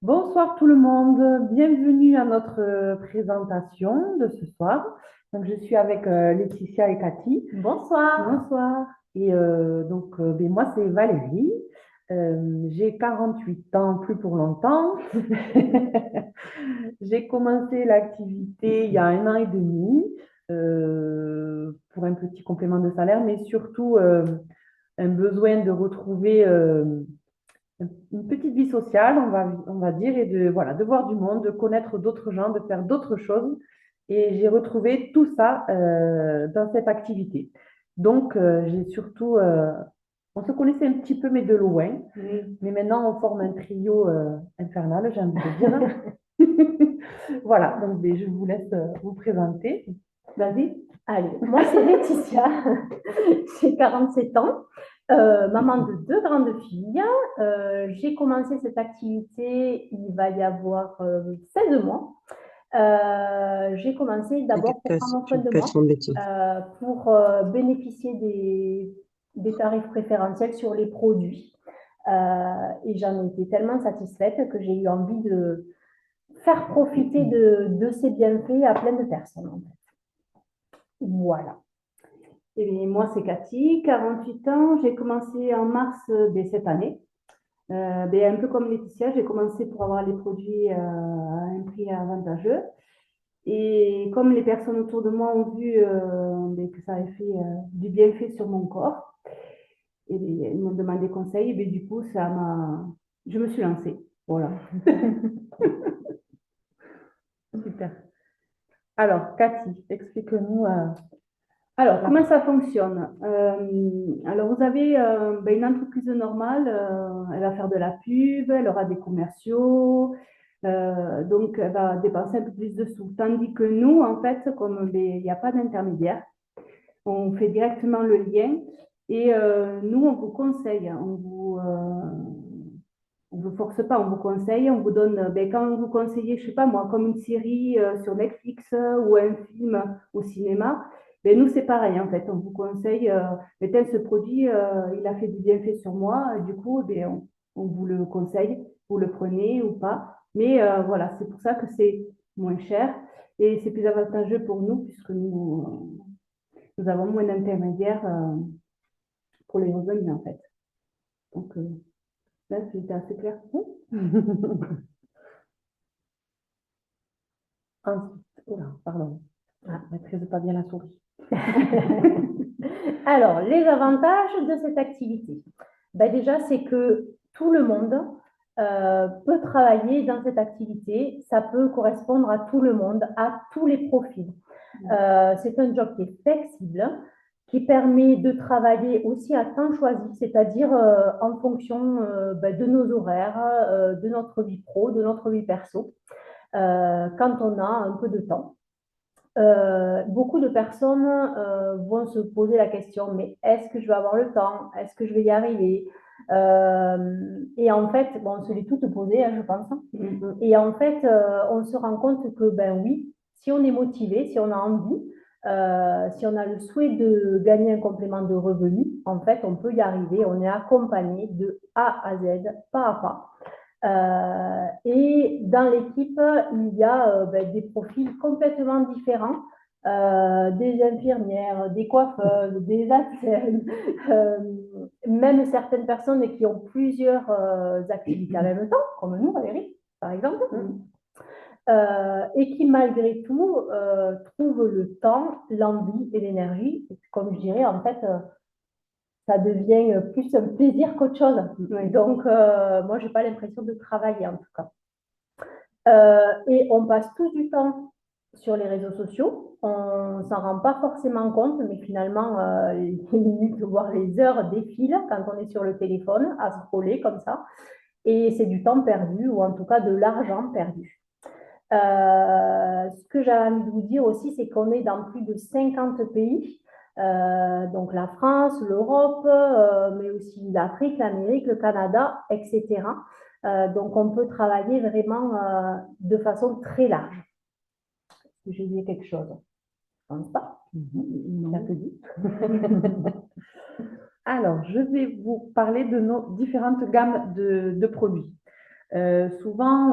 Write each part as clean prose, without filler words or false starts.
Bonsoir tout le monde, bienvenue à notre présentation de ce soir. Donc, je suis avec Laetitia et Cathy. Bonsoir. Bonsoir. Et moi, c'est Valérie. J'ai 48 ans, plus pour longtemps. J'ai commencé l'activité il y a un an et demi pour un petit complément de salaire, mais surtout un besoin de retrouver une petite vie sociale, on va dire, et voilà, de voir du monde, de connaître d'autres gens, de faire d'autres choses. Et j'ai retrouvé tout ça dans cette activité. Donc, j'ai surtout, on se connaissait un petit peu, mais de loin. Mais maintenant, on forme un trio infernal, j'ai envie de dire. Voilà, donc je vous laisse vous présenter. Vas-y. Allez, moi c'est Laetitia, j'ai 47 ans, maman de deux grandes filles. J'ai commencé cette activité, il va y avoir 16 mois. J'ai commencé d'abord pour prendre soin Tu de peux être moi, embêté. pour bénéficier des tarifs préférentiels sur les produits. Et j'en ai été tellement satisfaite que j'ai eu envie de faire profiter de ces bienfaits à plein de personnes, en fait. Voilà. Et bien, moi, c'est Cathy, 48 ans. J'ai commencé en mars cette année. Un peu comme Laetitia, j'ai commencé pour avoir les produits à un prix avantageux. Et comme les personnes autour de moi ont vu que ça avait fait du bienfait sur mon corps, et bien, ils m'ont demandé conseil, et bien, du coup, je me suis lancée. Voilà. Super. Alors, Cathy, explique-nous. Alors, comment ça fonctionne? Alors, vous avez une entreprise normale, elle va faire de la pub, elle aura des commerciaux, donc elle va dépenser un peu plus de sous. Tandis que nous, en fait, comme il n'y a pas d'intermédiaire, on fait directement le lien et nous, on vous conseille, on vous force pas, on vous conseille, on vous donne, quand vous conseillez, je sais pas moi, comme une série sur Netflix ou un film au cinéma, nous c'est pareil en fait, on vous conseille, tel ce produit, il a fait du bienfait sur moi, du coup, on vous le conseille, vous le prenez ou pas, mais voilà, c'est pour ça que c'est moins cher et c'est plus avantageux pour nous puisque nous avons moins d'intermédiaires pour les revenus en fait. Donc là, c'était assez clair. Ensuite, oula, pardon, je ne maîtrise pas bien la souris. Alors, les avantages de cette activité. Déjà, c'est que tout le monde peut travailler dans cette activité. Ça peut correspondre à tout le monde, à tous les profils. C'est un job qui est flexible, qui permet de travailler aussi à temps choisi, c'est-à-dire en fonction de nos horaires, de notre vie pro, de notre vie perso, quand on a un peu de temps. Beaucoup de personnes vont se poser la question, mais est-ce que je vais avoir le temps? Est-ce que je vais y arriver? Et en fait, bon, on se l'est toutes posées, hein, je pense. Et en fait, on se rend compte que, ben oui, si on est motivé, si on a envie, si on a le souhait de gagner un complément de revenu, en fait, on peut y arriver. On est accompagné de A à Z, pas à pas. Et dans l'équipe, il y a des profils complètement différents, des infirmières, des coiffeuses, des ATSEM, même certaines personnes qui ont plusieurs activités en même temps, comme nous, Valérie, par exemple, et qui malgré tout trouvent le temps, l'envie et l'énergie. Comme je dirais, en fait, ça devient plus un plaisir qu'autre chose. Donc, moi, je n'ai pas l'impression de travailler en tout cas. Et on passe tout du temps sur les réseaux sociaux. On ne s'en rend pas forcément compte, mais finalement, les minutes, voire les heures défilent quand on est sur le téléphone à scroller comme ça. Et c'est du temps perdu, ou en tout cas de l'argent perdu. Ce que j'ai envie de vous dire aussi, c'est qu'on est dans plus de 50 pays. Donc la France, l'Europe, mais aussi l'Afrique, l'Amérique, le Canada, etc. Donc on peut travailler vraiment de façon très large. Est-ce que j'ai dit quelque chose? Je ne pense pas. Non. Ça te dit. Alors, je vais vous parler de nos différentes gammes de produits. Souvent,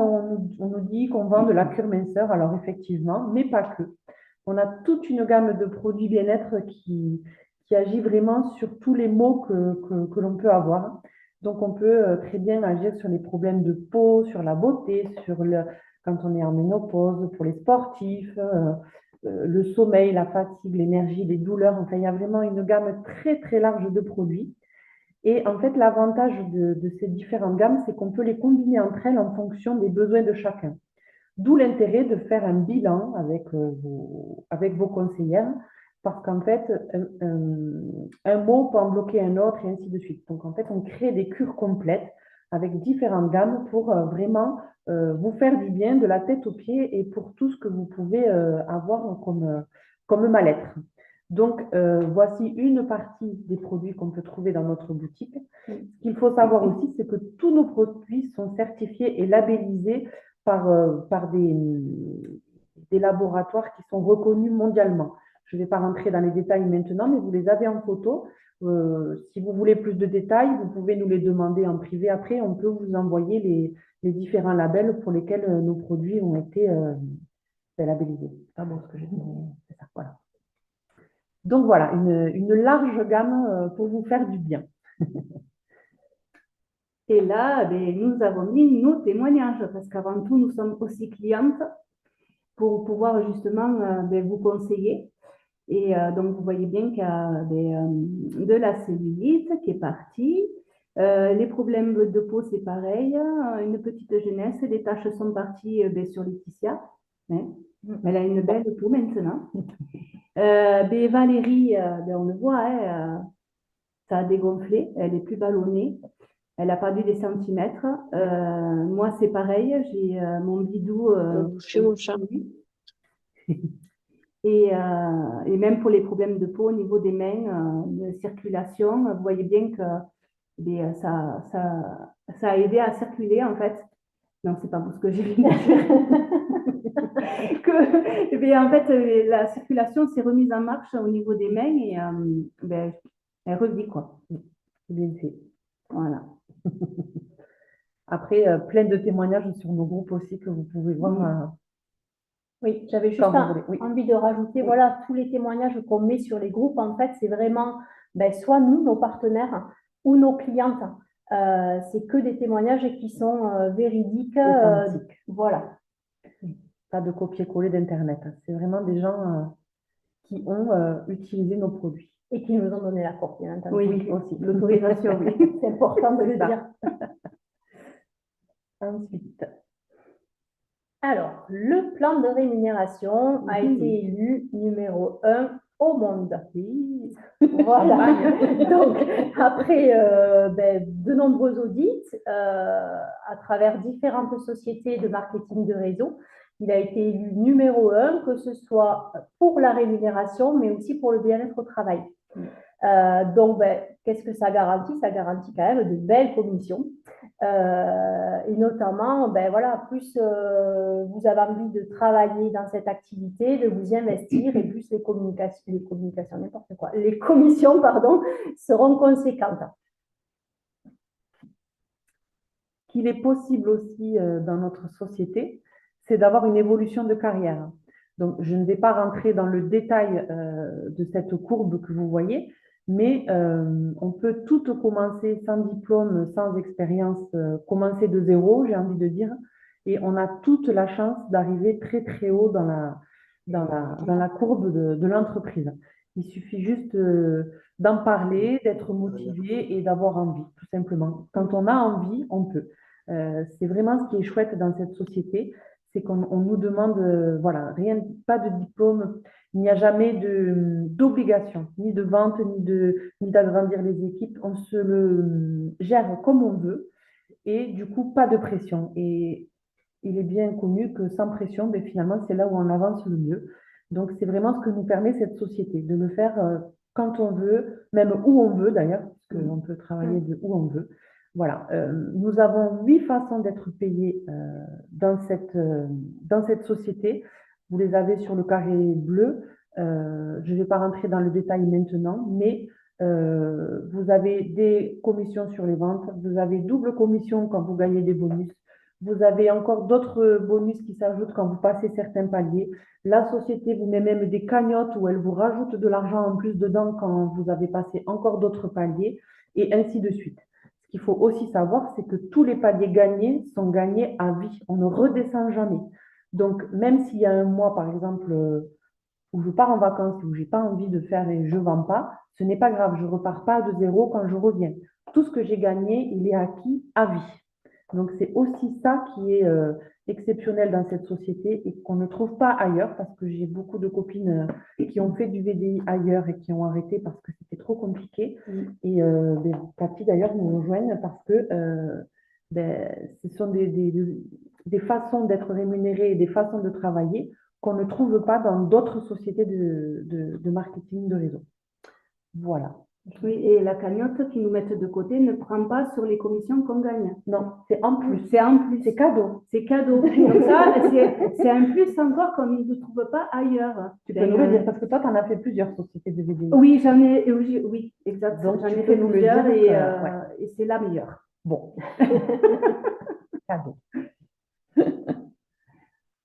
on nous dit qu'on vend de la cure minceur, alors effectivement, mais pas que. On a toute une gamme de produits bien-être qui agit vraiment sur tous les maux que l'on peut avoir. Donc, on peut très bien agir sur les problèmes de peau, sur la beauté, quand on est en ménopause, pour les sportifs, le sommeil, la fatigue, l'énergie, les douleurs. Enfin, il y a vraiment une gamme très, très large de produits. Et en fait, l'avantage de ces différentes gammes, c'est qu'on peut les combiner entre elles en fonction des besoins de chacun. D'où l'intérêt de faire un bilan avec vos conseillères, parce qu'en fait, un mot peut en bloquer un autre et ainsi de suite. Donc, en fait, on crée des cures complètes avec différentes gammes pour vraiment vous faire du bien de la tête aux pieds et pour tout ce que vous pouvez avoir comme mal-être. Donc, voici une partie des produits qu'on peut trouver dans notre boutique. Ce qu'il faut savoir aussi, c'est que tous nos produits sont certifiés et labellisés par des laboratoires qui sont reconnus mondialement. Je ne vais pas rentrer dans les détails maintenant, mais vous les avez en photo. Si vous voulez plus de détails, vous pouvez nous les demander en privé. Après, on peut vous envoyer les différents labels pour lesquels nos produits ont été labellisés. C'est pas bon ce que j'ai dit, mais c'est ça. Voilà. Donc voilà, une large gamme pour vous faire du bien. Et là, ben, nous avons mis nos témoignages parce qu'avant tout, nous sommes aussi clientes pour pouvoir justement ben, vous conseiller. Et donc, vous voyez bien qu'il y a de la cellulite qui est partie. Les problèmes de peau, c'est pareil. Une petite jeunesse. Les taches sont parties ben, sur Laetitia. Hein. Elle a une belle peau maintenant. Ben, Valérie, ben, on le voit, hein, ça a dégonflé. Elle est plus ballonnée. Elle a perdu des centimètres. Moi, c'est pareil. J'ai mon bidou. Chez mon chat. Et même pour les problèmes de peau au niveau des mains, de circulation, vous voyez bien que ça a aidé à circuler en fait. Non, c'est pas bon ce que j'ai dit. En fait, la circulation s'est remise en marche au niveau des mains et elle revit quoi. Bien fait. Voilà. Après, plein de témoignages sur nos groupes aussi que vous pouvez voir. Oui, j'avais juste Oui. envie de rajouter, voilà, tous les témoignages qu'on met sur les groupes, en fait, c'est vraiment soit nous, nos partenaires, ou nos clientes. C'est que des témoignages qui sont véridiques. Voilà. Pas de copier-coller d'Internet. C'est vraiment des gens qui ont utilisé nos produits. Et qui nous ont donné l'accord, bien entendu. Oui, aussi. L'autorisation, oui. C'est important de le dire. Ensuite. Alors, le plan de rémunération a été élu numéro 1 au monde. Oui. Voilà. Donc, après de nombreux audits à travers différentes sociétés de marketing de réseau, il a été élu numéro 1, que ce soit pour la rémunération, mais aussi pour le bien-être au travail. Donc, qu'est-ce que ça garantit? Ça garantit quand même de belles commissions. Et notamment, voilà, plus vous avez envie de travailler dans cette activité, de vous investir, et plus les communications, n'importe quoi, les commissions, pardon, seront conséquentes. Qu'il est possible aussi dans notre société, c'est d'avoir une évolution de carrière. Donc, je ne vais pas rentrer dans le détail de cette courbe que vous voyez, mais on peut tout commencer sans diplôme, sans expérience, commencer de zéro, j'ai envie de dire, et on a toute la chance d'arriver très très haut dans la courbe de l'entreprise. Il suffit juste d'en parler, d'être motivé et d'avoir envie, tout simplement. Quand on a envie, on peut. C'est vraiment ce qui est chouette dans cette société, c'est qu'on nous demande, voilà, rien, pas de diplôme, il n'y a jamais d'obligation, ni de vente, ni d'agrandir les équipes. On se le gère comme on veut et du coup, pas de pression. Et il est bien connu que sans pression, finalement, c'est là où on avance le mieux. Donc, c'est vraiment ce que nous permet cette société, de le faire quand on veut, même où on veut d'ailleurs, parce qu'on peut travailler de où on veut. Voilà, nous avons 8 façons d'être payés dans cette société. Vous les avez sur le carré bleu. Je ne vais pas rentrer dans le détail maintenant, mais vous avez des commissions sur les ventes, vous avez double commission quand vous gagnez des bonus, Vous avez encore d'autres bonus qui s'ajoutent quand vous passez certains paliers. La société vous met même des cagnottes où elle vous rajoute de l'argent en plus dedans quand vous avez passé encore d'autres paliers et ainsi de suite. Ce qu'il faut aussi savoir, c'est que tous les paliers gagnés sont gagnés à vie. On ne redescend jamais. Donc, même s'il y a un mois, par exemple, où je pars en vacances, où j'ai pas envie de faire et je vends pas, ce n'est pas grave. Je repars pas de zéro quand je reviens. Tout ce que j'ai gagné, il est acquis à vie. Donc, c'est aussi ça qui est exceptionnel dans cette société et qu'on ne trouve pas ailleurs parce que j'ai beaucoup de copines qui ont fait du VDI ailleurs et qui ont arrêté parce que c'était trop compliqué. Et Cathy, d'ailleurs, nous rejoignent parce que ce sont des façons d'être rémunérés et des façons de travailler qu'on ne trouve pas dans d'autres sociétés de marketing de réseau. Voilà. Oui, et la cagnotte qu'ils nous mettent de côté ne prend pas sur les commissions qu'on gagne. Non, c'est en plus. C'est en plus. C'est cadeau. C'est cadeau. Donc ça, c'est un plus encore qu'on ne trouve pas ailleurs. Tu peux nous le dire parce que toi, tu en as fait plusieurs sociétés de VDI. Oui, oui, exact. Donc, j'en ai fait plusieurs et c'est la meilleure. Bon. Cadeau.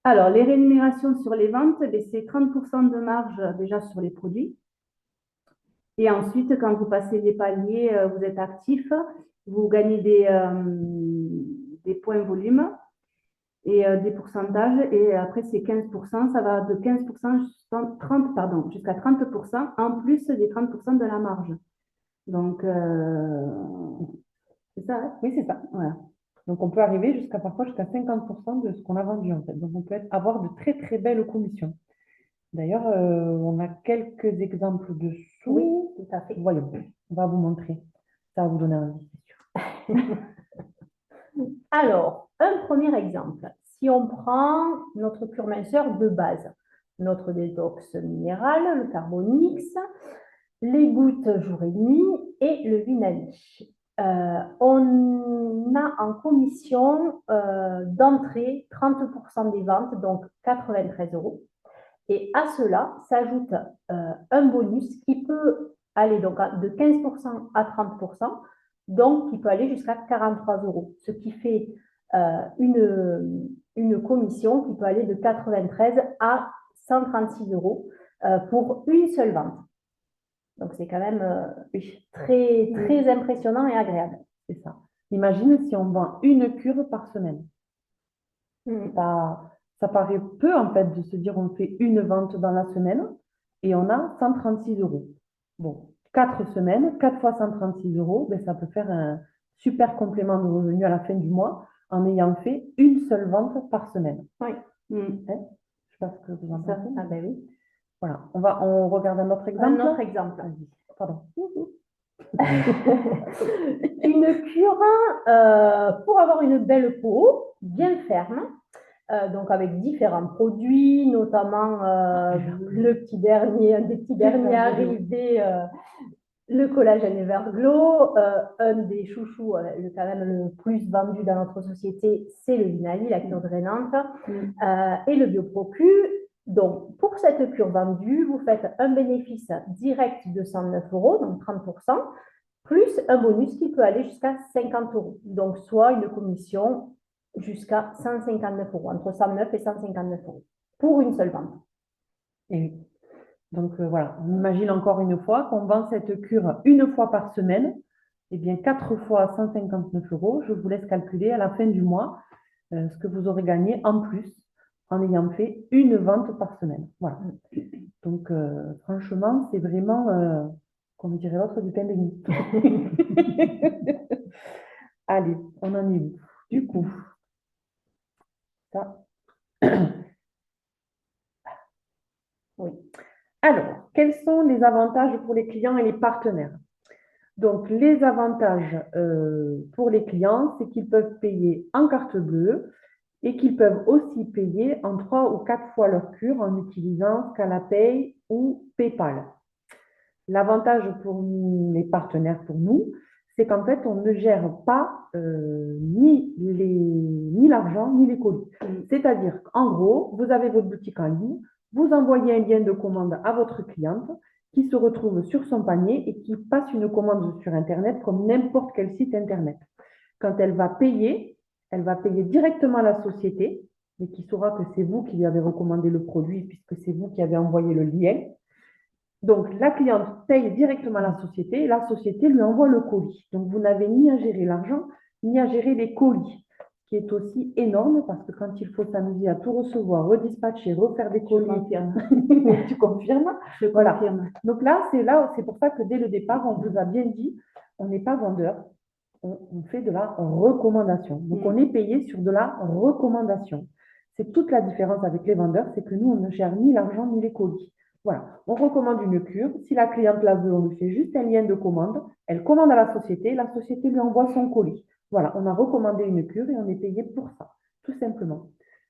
Alors, les rémunérations sur les ventes, c'est 30% de marge déjà sur les produits. Et ensuite, quand vous passez les paliers, vous êtes actif, vous gagnez des points volume et des pourcentages. Et après, c'est 15%, ça va de 15% jusqu'à 30%, en plus des 30% de la marge. Donc, c'est ça, hein? Oui, c'est ça. Voilà. Donc, on peut arriver parfois jusqu'à 50% de ce qu'on a vendu, en fait. Donc, on peut avoir de très, très belles commissions. D'ailleurs, on a quelques exemples dessous. Oui, tout à fait. Voyons, on va vous montrer. Ça va vous donner envie, c'est sûr. Alors, un premier exemple. Si on prend notre cure minceur de base, notre détox minéral, le Carbonix, les gouttes jour et nuit et le Vinali. On a en commission d'entrée 30% des ventes, donc 93 €. Et à cela s'ajoute un bonus qui peut aller donc de 15% à 30%, donc qui peut aller jusqu'à 43 €, ce qui fait une commission qui peut aller de 93 à 136 € pour une seule vente. Donc c'est quand même très, très impressionnant et agréable. C'est ça. Imagine si on vend une cure par semaine. Ça paraît peu, en fait, de se dire on fait une vente dans la semaine et on a 136 €. Bon, 4 semaines, 4 fois 136 €, ben, ça peut faire un super complément de revenus à la fin du mois en ayant fait une seule vente par semaine. Oui. Je ne sais pas ce que vous en pensez. Ah ben oui. Voilà, on regarde un autre exemple. Un autre exemple. Pardon. Une cure pour avoir une belle peau, bien ferme, donc avec différents produits, notamment un des petits derniers arrivés, le collagène Everglow, un des chouchous, quand même le plus vendu dans notre société, c'est le Vinali, la cure drainante, et le BioProcu. Donc, pour cette cure vendue, vous faites un bénéfice direct de 109 €, donc 30%, plus un bonus qui peut aller jusqu'à 50 €. Donc, soit une commission jusqu'à 159 €, entre 109 et 159 € pour une seule vente. Et oui. Donc voilà, on imagine encore une fois qu'on vend cette cure une fois par semaine. Eh bien, 4 fois 159 €, je vous laisse calculer à la fin du mois ce que vous aurez gagné en plus en ayant fait une vente par semaine. Voilà. Donc, franchement, c'est vraiment, comme dirait l'autre, du pain béni. Allez, on en est où? Du coup, ça. Oui. Alors, quels sont les avantages pour les clients et les partenaires? Donc, les avantages pour les clients, c'est qu'ils peuvent payer en carte bleue et qu'ils peuvent aussi payer en 3 ou 4 fois leur cure en utilisant Scalapay ou PayPal. L'avantage pour les partenaires, pour nous, c'est qu'en fait, on ne gère pas ni l'argent ni les colis. C'est-à-dire qu'en gros, vous avez votre boutique en ligne, vous envoyez un lien de commande à votre cliente qui se retrouve sur son panier et qui passe une commande sur Internet comme n'importe quel site Internet. Quand elle va payer, elle va payer directement à la société, mais qui saura que c'est vous qui lui avez recommandé le produit puisque c'est vous qui avez envoyé le lien. Donc, la cliente paye directement à la société et la société lui envoie le colis. Donc, vous n'avez ni à gérer l'argent, ni à gérer les colis, ce qui est aussi énorme parce que quand il faut s'amuser à tout recevoir, redispatcher, refaire des colis, tu confirmes? Je Voilà. confirme. Donc là, c'est pour ça que dès le départ, on vous a bien dit, on n'est pas vendeur, on fait de la recommandation. Donc, on est payé sur de la recommandation. C'est toute la différence avec les vendeurs, c'est que nous, on ne gère ni l'argent ni les colis. Voilà, on recommande une cure. Si la cliente la veut, on lui fait juste un lien de commande. Elle commande à la société lui envoie son colis. Voilà, on a recommandé une cure et on est payé pour ça, tout simplement.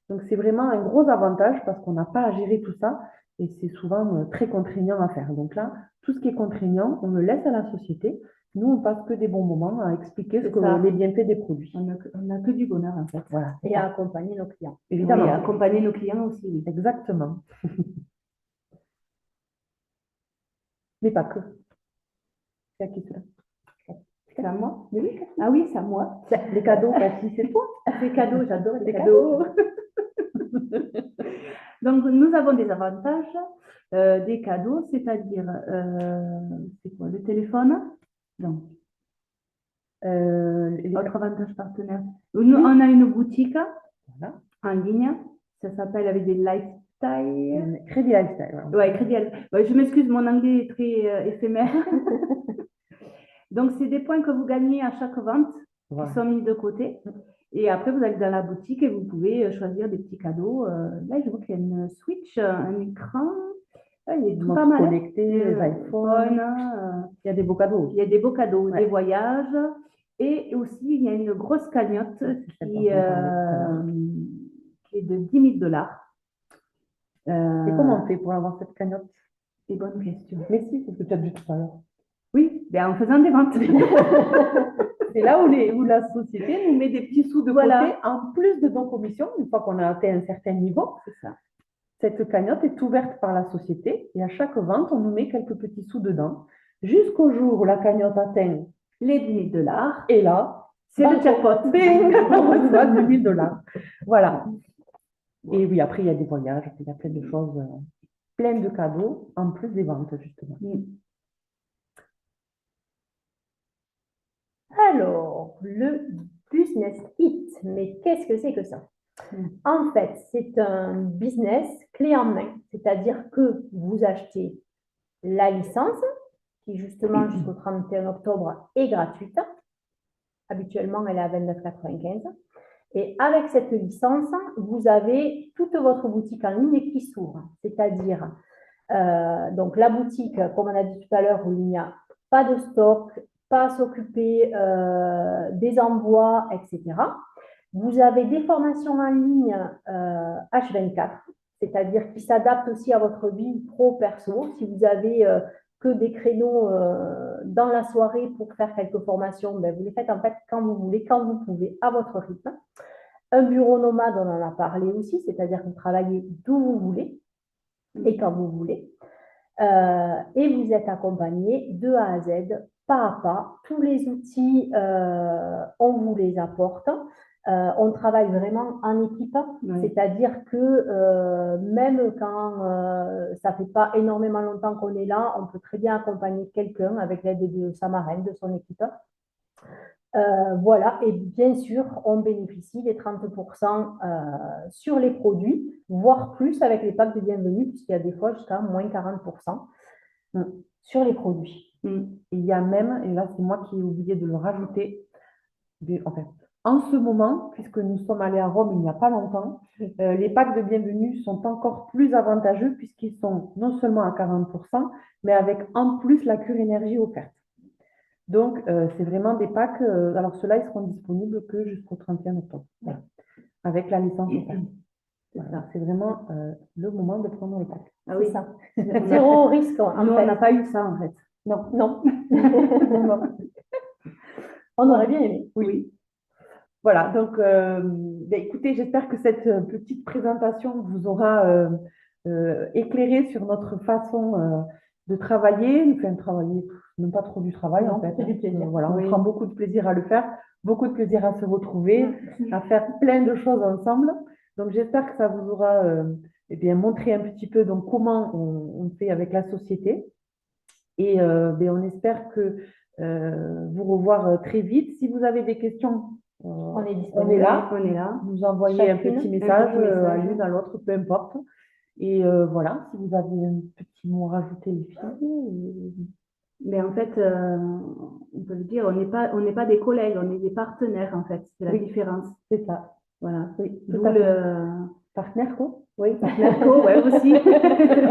Donc, c'est vraiment un gros avantage parce qu'on n'a pas à gérer tout ça et c'est souvent très contraignant à faire. Donc là, tout ce qui est contraignant, on le laisse à la société. Nous, on passe que des bons moments à expliquer les bienfaits des produits. On n'a que du bonheur, en fait. Voilà. Et à accompagner nos clients. Évidemment. Oui, accompagner nos clients aussi. Oui. Exactement. Mais pas que. C'est à qui cela? C'est à moi? Oui. Ah oui, c'est à moi. Les cadeaux, Cathy, c'est toi. Les cadeaux, j'adore les cadeaux. Donc, nous avons des avantages, des cadeaux, c'est-à-dire, c'est quoi, le téléphone? Donc, autre avantage partenaire. Nous, on a une boutique en ligne, ça s'appelle avec des lifestyle. Crédit Lifestyle. Ouais, Crédit Lifestyle. Ouais, je m'excuse, mon anglais est très éphémère. Donc, c'est des points que vous gagnez à chaque vente qui sont mis de côté. Et après, vous allez dans la boutique et vous pouvez choisir des petits cadeaux. Là, je vois qu'il y a une Switch, un écran. Il est tout pas mal. Connecté, les iPhones. Il y a des beaux cadeaux. Il y a des beaux cadeaux, des voyages. Et aussi, il y a une grosse cagnotte qui est de 10 000 $. Et comment on fait pour avoir cette cagnotte? C'est une bonne question. Mais si, c'est ce que tu as dit tout à l'heure. Oui, ben en faisant des ventes. C'est là où la société nous met des petits sous de côté, en plus de nos commissions, une fois qu'on a atteint un certain niveau. C'est ça. Cette cagnotte est ouverte par la société et à chaque vente, on nous met quelques petits sous dedans, jusqu'au jour où la cagnotte atteint les 10 000 $. Et là, c'est le jackpot. Bing, on reçoit 2 000 $. Voilà. Et oui, après, il y a des voyages, il y a plein de choses, plein de cadeaux, en plus des ventes, justement. Alors, le business hit, mais qu'est-ce que c'est que ça? En fait, c'est un business clé en main, c'est-à-dire que vous achetez la licence, qui justement jusqu'au 31 octobre est gratuite. Habituellement, elle est à 29,95 €. Et avec cette licence, vous avez toute votre boutique en ligne qui s'ouvre, c'est-à-dire donc la boutique, comme on a dit tout à l'heure, où il n'y a pas de stock, pas à s'occuper des envois, etc. Vous avez des formations en ligne H24, c'est-à-dire qui s'adaptent aussi à votre vie pro-perso. Si vous avez que des créneaux dans la soirée pour faire quelques formations, ben vous les faites en fait quand vous voulez, quand vous pouvez, à votre rythme. Un bureau nomade, on en a parlé aussi, c'est-à-dire que vous travaillez d'où vous voulez et quand vous voulez. Et vous êtes accompagné de A à Z, pas à pas. Tous les outils, on vous les apporte. On travaille vraiment en équipe, c'est-à-dire que même quand ça ne fait pas énormément longtemps qu'on est là, on peut très bien accompagner quelqu'un avec l'aide de sa marraine, de son équipe. Voilà, et bien sûr, on bénéficie des 30% sur les produits, voire plus avec les packs de bienvenue, puisqu'il y a des fois jusqu'à moins 40% sur les produits. Il y a même, et là c'est moi qui ai oublié de le rajouter, en ce moment, puisque nous sommes allés à Rome il n'y a pas longtemps, les packs de bienvenue sont encore plus avantageux puisqu'ils sont non seulement à 40%, mais avec en plus la cure énergie offerte. Donc, c'est vraiment des packs. Alors, ceux-là, ils seront disponibles que jusqu'au 31 octobre, avec la licence offerte. Voilà, c'est vraiment le moment de prendre le pack. Ah oui, ça. Zéro risque. Nous, on n'a pas eu ça, en fait. Non, non. On aurait bien aimé. Oui. Voilà, donc, écoutez, j'espère que cette petite présentation vous aura éclairé sur notre façon de travailler. Nous faisons travailler même pas trop du travail Non, en fait. c'est du plaisir. Voilà, on Oui. prend beaucoup de plaisir à le faire, beaucoup de plaisir à se retrouver, à faire plein de choses ensemble. Donc j'espère que ça vous aura eh bien, montré un petit peu donc, comment on fait avec la société. Et ben, on espère que vous revoir très vite. Si vous avez des questions, On est on est disponible. là. On est là. Vous envoyez un Chacune, petit un message petit message. à l'une, à l'autre, peu importe. Et voilà, si vous avez un petit mot à rajouter, les filles. Mais en fait, on peut le dire, on n'est pas des collègues, on est des partenaires en fait. C'est la Oui. différence. C'est ça. Voilà. Oui, tout D'où à fait. le Partenaire, quoi. oui, partenaire co, ouais aussi.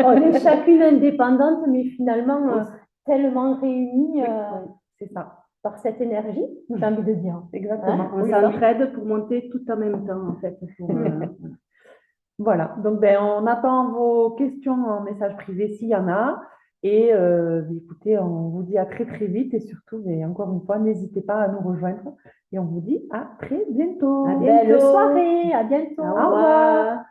On est chacune indépendante, mais finalement On- tellement réunies Oui, c'est ça. par cette énergie, j'ai envie de dire. Exactement. Hein? On Oui, s'entraide pour monter tout en même temps en fait. voilà. Donc, ben, on attend vos questions en message privé s'il y en a. Et écoutez, on vous dit à très très vite. Et surtout, ben, encore une fois, n'hésitez pas à nous rejoindre. Et on vous dit à très bientôt. À Belle bientôt. soirée, à bientôt. Au Au revoir. revoir.